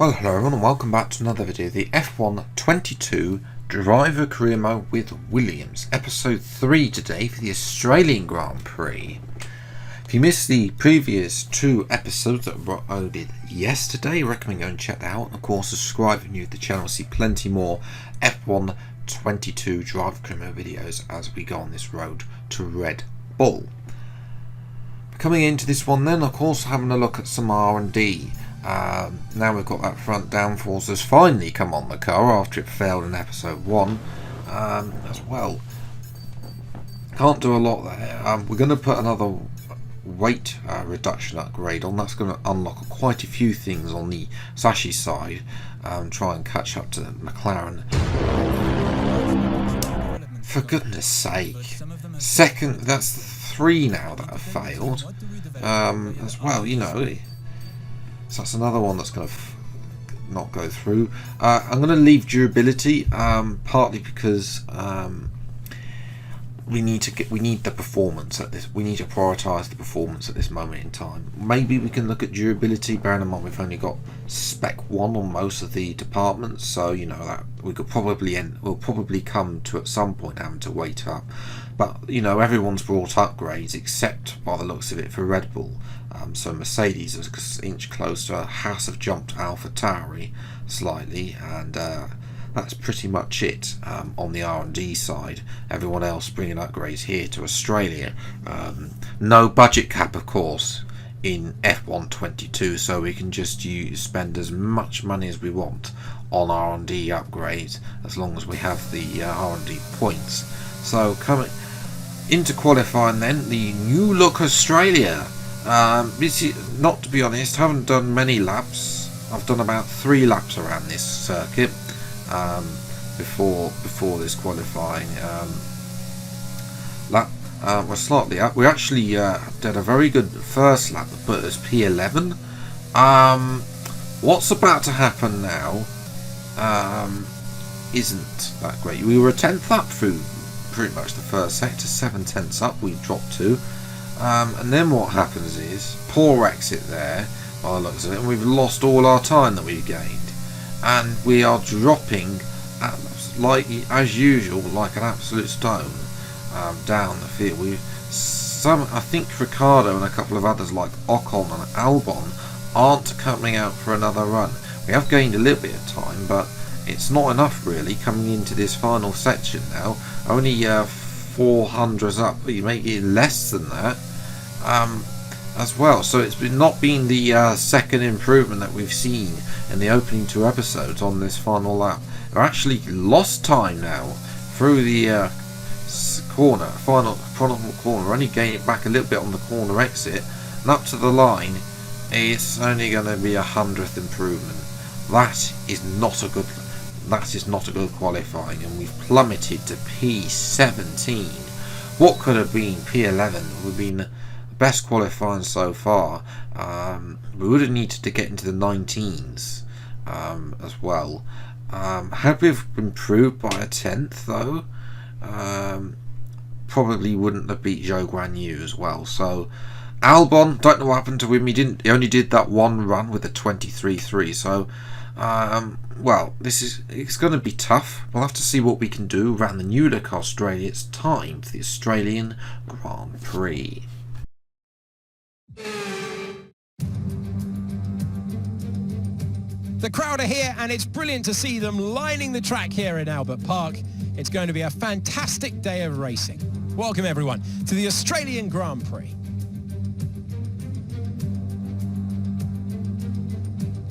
Well, hello everyone and welcome back to another video, the F1 22 Driver Career Mode with Williams, episode 3 today for the Australian Grand Prix. If you missed the previous two episodes that were uploaded yesterday, I recommend going and check that out. And of course, subscribe if you're new to the channel to see plenty more F1 22 Driver Career Mode videos as we go on this road to Red Bull. Coming into this one then, of course, having a look at some R&D. Now we've got that front downforce has finally come on the car after it failed in episode 1 as well. Can't do a lot there. We're going to put another weight reduction upgrade on. That's going to unlock quite a few things on the Sashi side. Try and catch up to McLaren. For goodness sake. Second, that's 3 now that have failed as well, you know. So that's another one that's going to not go through. I'm going to leave durability, partly because we need the performance at this. We need to prioritise the performance at this moment in time. Maybe we can look at durability. Bearing in mind we've only got spec 1 on most of the departments, so you know that we could probably we'll probably come to at some point having to wait up. But you know, everyone's brought upgrades except by the looks of it for Red Bull. So Mercedes is an inch closer. Haas have jumped AlphaTauri slightly, and that's pretty much it on the R&D side. Everyone else bringing upgrades here to Australia. No budget cap, of course, in F1 22, so we can just spend as much money as we want on R&D upgrades as long as we have the R&D points. So coming into qualifying then, the new look Australia. This is, not to be honest, haven't done many laps. I've done about 3 laps around this circuit before this qualifying lap. We're slightly up. We actually did a very good first lap that put us P11. What's about to happen now isn't that great. We were a 10th up through pretty much the first sector, 7/10 up we dropped to. And then what happens is, poor exit there by the looks of it, and we've lost all our time that we've gained, and we are dropping like as usual, like an absolute stone down the field. I think Ricardo and a couple of others like Ocon and Albon aren't coming out for another run. We have gained a little bit of time, but it's not enough really coming into this final section now. Only 400s up, but you make it less than that as well. So it's not been the second improvement that we've seen in the opening 2 episodes on this final lap. We've actually lost time now through the final corner. We're only gaining it back a little bit on the corner exit, and up to the line it's only going to be 100th improvement. That is not a good qualifying, and we've plummeted to P17. What could have been P11 would have been the best qualifying so far. We would have needed to get into the 19s as well. Had we improved by a 10th though, probably wouldn't have beat Zhou Guanyu as well. So Albon, don't know what happened to him. He only did that one run with a 23.3. So well, it's going to be tough. We'll have to see what we can do around the new look Australia. It's time for the Australian Grand Prix. The crowd are here, and it's brilliant to see them lining the track here in Albert Park. It's going to be a fantastic day of racing. Welcome everyone to the Australian Grand Prix.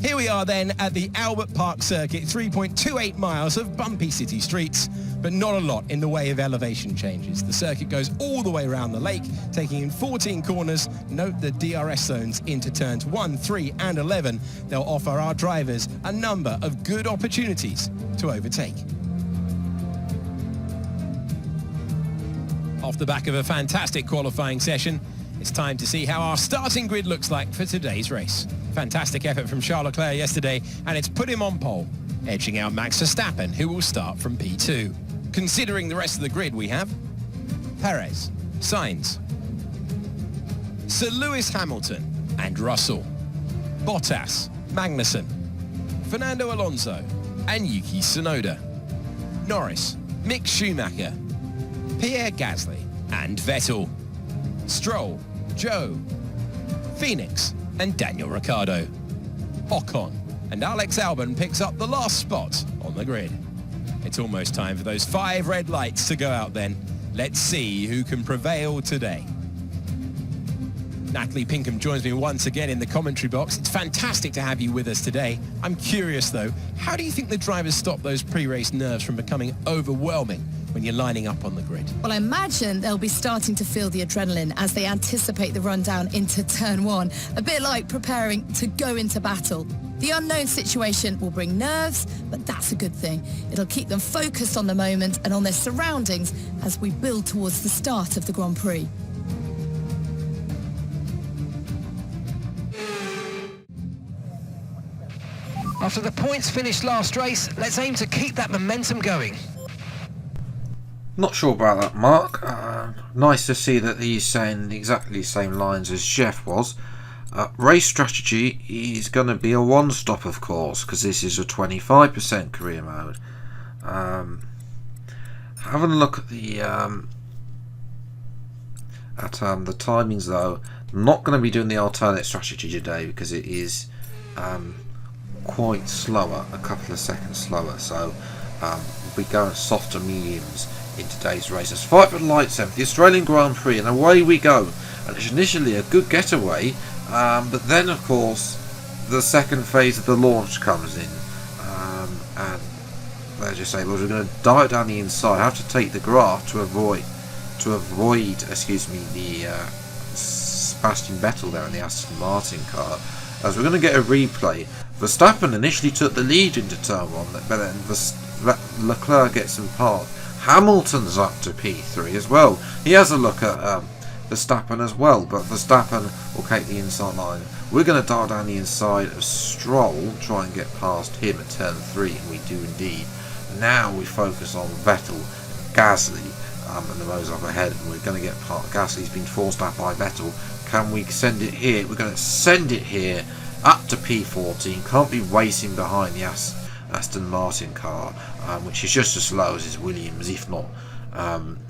Here we are then at the Albert Park circuit, 3.28 miles of bumpy city streets, but not a lot in the way of elevation changes. The circuit goes all the way around the lake, taking in 14 corners. Note the DRS zones into turns 1, 3 and 11. They'll offer our drivers a number of good opportunities to overtake. Off the back of a fantastic qualifying session, it's time to see how our starting grid looks like for today's race. Fantastic effort from Charles Leclerc yesterday, and it's put him on pole, edging out Max Verstappen, who will start from P2. Considering the rest of the grid, we have Perez, Sainz, Sir Lewis Hamilton and Russell, Bottas, Magnussen, Fernando Alonso and Yuki Tsunoda. Norris, Mick Schumacher, Pierre Gasly and Vettel. Stroll, Joe, Phoenix and Daniel Ricciardo. Ocon and Alex Albon picks up the last spot on the grid. It's almost time for those 5 red lights to go out then. Let's see who can prevail today. Natalie Pinkham joins me once again in the commentary box. It's fantastic to have you with us today. I'm curious though, how do you think the drivers stop those pre-race nerves from becoming overwhelming when you're lining up on the grid? Well, I imagine they'll be starting to feel the adrenaline as they anticipate the rundown into turn 1, a bit like preparing to go into battle. The unknown situation will bring nerves, but that's a good thing. It'll keep them focused on the moment and on their surroundings as we build towards the start of the Grand Prix. After the points finished last race, let's aim to keep that momentum going. Not sure about that, Mark. Nice to see that he's saying exactly the same lines as Jeff was. Race strategy is going to be a one-stop, of course, because this is a 25% career mode. Having a look at the timings, though, not going to be doing the alternate strategy today because it is quite slower, a couple of seconds slower. So we'll be going softer mediums in today's races. 5 red lights then for the Australian Grand Prix, and away we go. And it's initially a good getaway, but then of course the second phase of the launch comes in, and let's just say, well, we're going to dive down the inside. I have to take the graph to avoid the Sebastian Vettel there in the Aston Martin car, as we're going to get a replay. Verstappen initially took the lead into turn 1, but then Leclerc gets him past. Hamilton's up to P3 as well. He has a look at Verstappen as well, but Verstappen will take the inside line. We're going to dial down the inside of Stroll, try and get past him at turn 3, and we do indeed. Now we focus on Vettel, Gasly, and the rows up ahead, and we're going to get past. Gasly's been forced out by Vettel. Can we send it here? We're going to send it here up to P14. Can't be racing behind the Aston Martin car, which is just as slow as his Williams, if not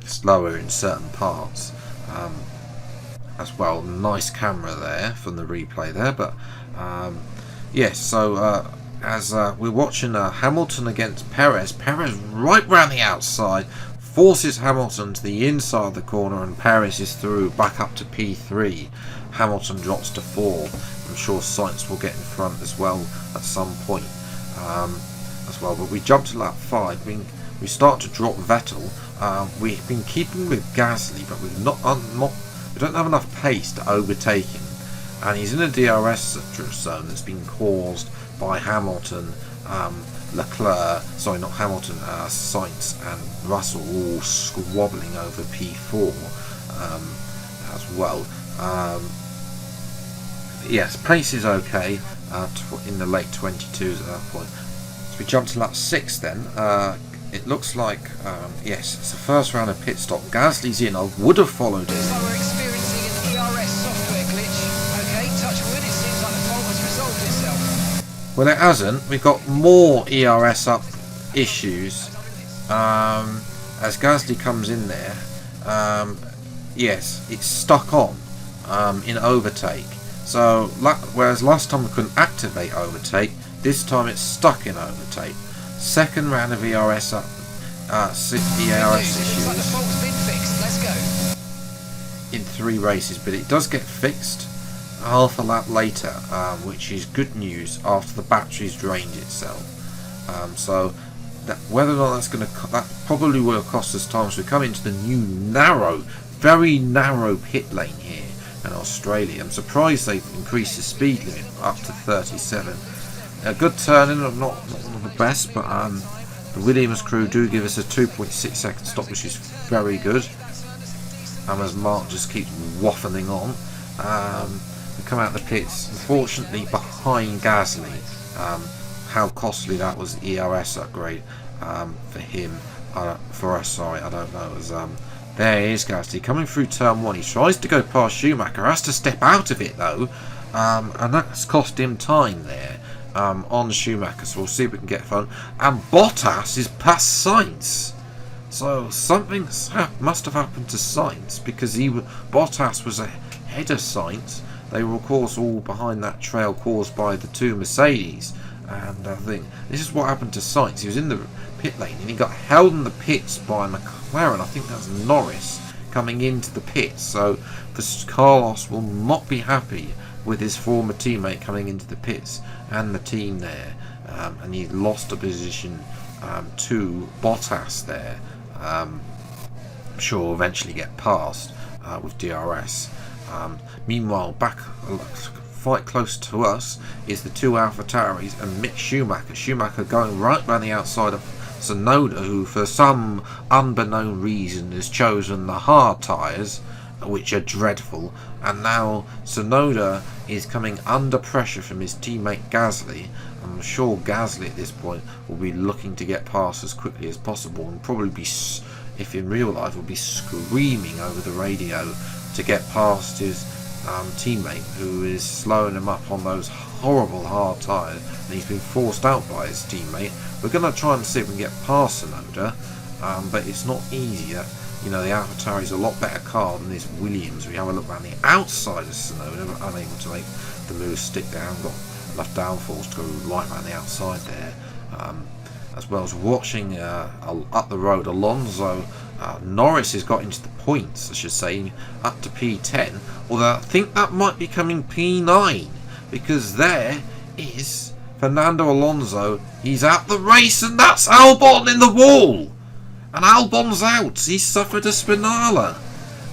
slower in certain parts. As well, nice camera there from the replay there, but yes, so as we're watching Hamilton against Perez right round the outside forces Hamilton to the inside of the corner, and Perez is through back up to P3. Hamilton drops to 4. I'm sure Sainz will get in front as well at some point as well, but we jump to lap 5. We start to drop Vettel. We've been keeping with Gasly, but we've we don't have enough pace to overtake him, and he's in a DRS zone that's been caused by Hamilton, Leclerc, sorry, not Hamilton, Sainz and Russell all squabbling over P4 as well. Yes, pace is okay in the late 22s at that point. So we jump to lap 6 then. It looks like, yes, it's the first round of pit stop. Gasly's in. I would have followed him. So we're experiencing an ERS software glitch. Okay, touch wood, it seems like the fault has resolved itself. Well, it hasn't. We've got more ERS up issues as Gasly comes in there. Yes, it's stuck on in overtake. So, whereas last time we couldn't activate overtake, this time it's stuck in overtake. Second round of ERS up, ERS issues like the fault's been fixed. Let's go. in 3 races, but it does get fixed half a lap later, which is good news after the battery's drained itself. So that whether or not that's going to, that probably will cost us time. So we come into the new very narrow pit lane here in Australia. I'm surprised they've increased the speed limit up to 37. A good turning, not one of the best, but the Williams crew do give us a 2.6 second stop, which is very good. As Mark just keeps waffling on, we come out the pits, unfortunately behind Gasly. How costly that was, the ERS upgrade for him, for us, sorry, I don't know. As there is Gasly coming through turn 1. He tries to go past Schumacher, has to step out of it though, and that's cost him time there. on Schumacher, so we'll see if we can get fun. And Bottas is past Sainz, so something must have happened to Sainz, because Bottas was ahead of Sainz. They were of course all behind that trail caused by the two Mercedes, and I think this is what happened to Sainz. He was in the pit lane and he got held in the pits by McLaren. I think that's Norris coming into the pits, so Carlos will not be happy with his former teammate coming into the pits and the team there, and he lost a position to Bottas there. I'm sure will eventually get past with DRS. Meanwhile, back quite close to us is the two AlphaTauris and Mick Schumacher. Schumacher going right round the outside of Tsunoda, who for some unbeknown reason has chosen the hard tyres, which are dreadful, and now Tsunoda is coming under pressure from his teammate Gasly. I'm sure Gasly at this point will be looking to get past as quickly as possible, and probably be, if in real life, will be screaming over the radio to get past his teammate, who is slowing him up on those horrible hard tyres, and he's been forced out by his teammate. We're going to try and see if we can get past Tsunoda, but it's not easy. You know, the AlphaTauri is a lot better car than this Williams. We have a look around the outside of Tsunoda, but unable to make the move stick down. Got enough downforce to go right around the outside there. As well as watching up the road, Alonso, Norris has got into the points, I should say, up to P10. Although I think that might be coming P9, because there is Fernando Alonso. He's out the race, and that's Albon in the wall. And Albon's out. He's suffered a spinala.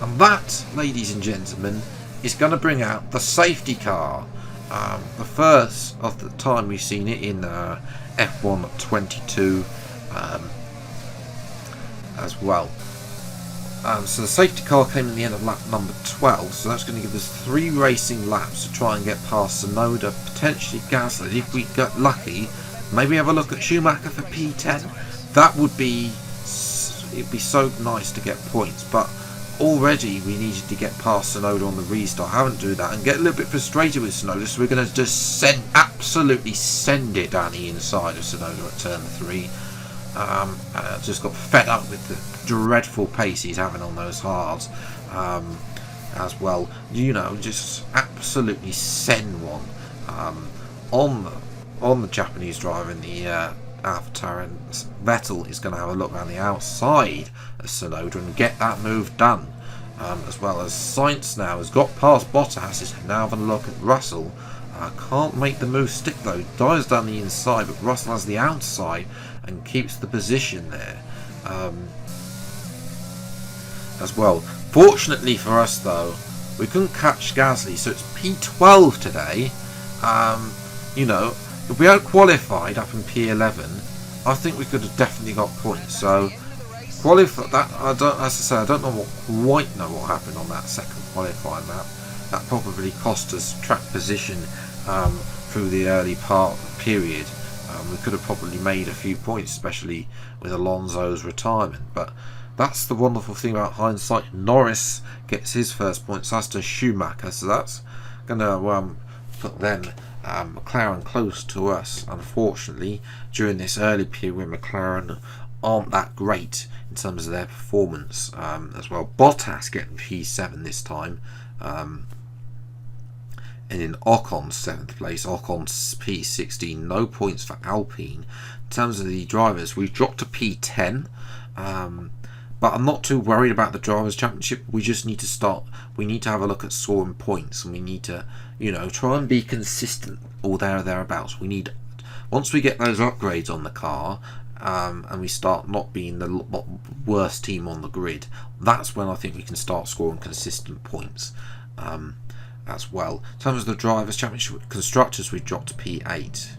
And that, ladies and gentlemen, is going to bring out the safety car. The first of the time we've seen it in F1 22 as well. So the safety car came in the end of lap number 12, so that's going to give us 3 racing laps to try and get past Tsunoda, potentially Gasly. If we get lucky, maybe have a look at Schumacher for P10. That would be, it'd be so nice to get points, but already we needed to get past Tsunoda on the restart. I haven't do that and get a little bit frustrated with Tsunoda, so we're going to just absolutely send it down the inside of Tsunoda at turn 3. I just got fed up with the dreadful pace he's having on those hards as well. You know, just absolutely send one on the Japanese driver in the AlphaTauri. Vettel is going to have a look around the outside of Tsunoda and get that move done. As well as Sainz now has got past Bottas, is now having a look at Russell. Can't make the move stick though, dives down the inside, but Russell has the outside and keeps the position there as well. Fortunately for us though, we couldn't catch Gasly, so it's P12 today. You know, if we had qualified up in P11, I think we could have definitely got points. So qualify that, as I say, I don't quite know what happened on that second qualifying lap. That probably cost us track position through the early part of the period. We could have probably made a few points, especially with Alonso's retirement. But that's the wonderful thing about hindsight. Norris gets his first points, as does Schumacher, so that's going to put them, McLaren, close to us. Unfortunately, during this early period where McLaren aren't that great in terms of their performance as well. Bottas getting P7 this time. And in Ocon's 7th place, Ocon's P16, no points for Alpine. In terms of the drivers, we've dropped to P10, but I'm not too worried about the Drivers' Championship. We just need to start, we need to have a look at scoring points, and we need to, you know, try and be consistent or there or thereabouts. We need, once we get those upgrades on the car, and we start not being the worst team on the grid, that's when I think we can start scoring consistent points. As well. In terms of the Drivers' Championship Constructors, we've dropped to P8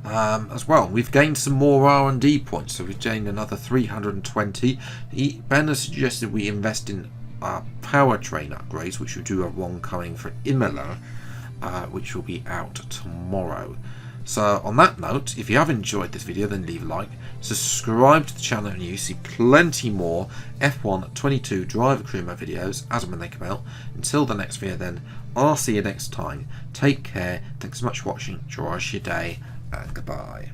as well. We've gained some more R&D points, so we've gained another 320. Ben has suggested we invest in powertrain upgrades, which we do have one coming for Imola, which will be out tomorrow. So on that note, if you have enjoyed this video, then leave a like, subscribe to the channel, and you see plenty more F1 22 driver crew mode videos as and when they come out. Until the next video then, I'll see you next time. Take care, thanks so much for watching, enjoy your day, and goodbye.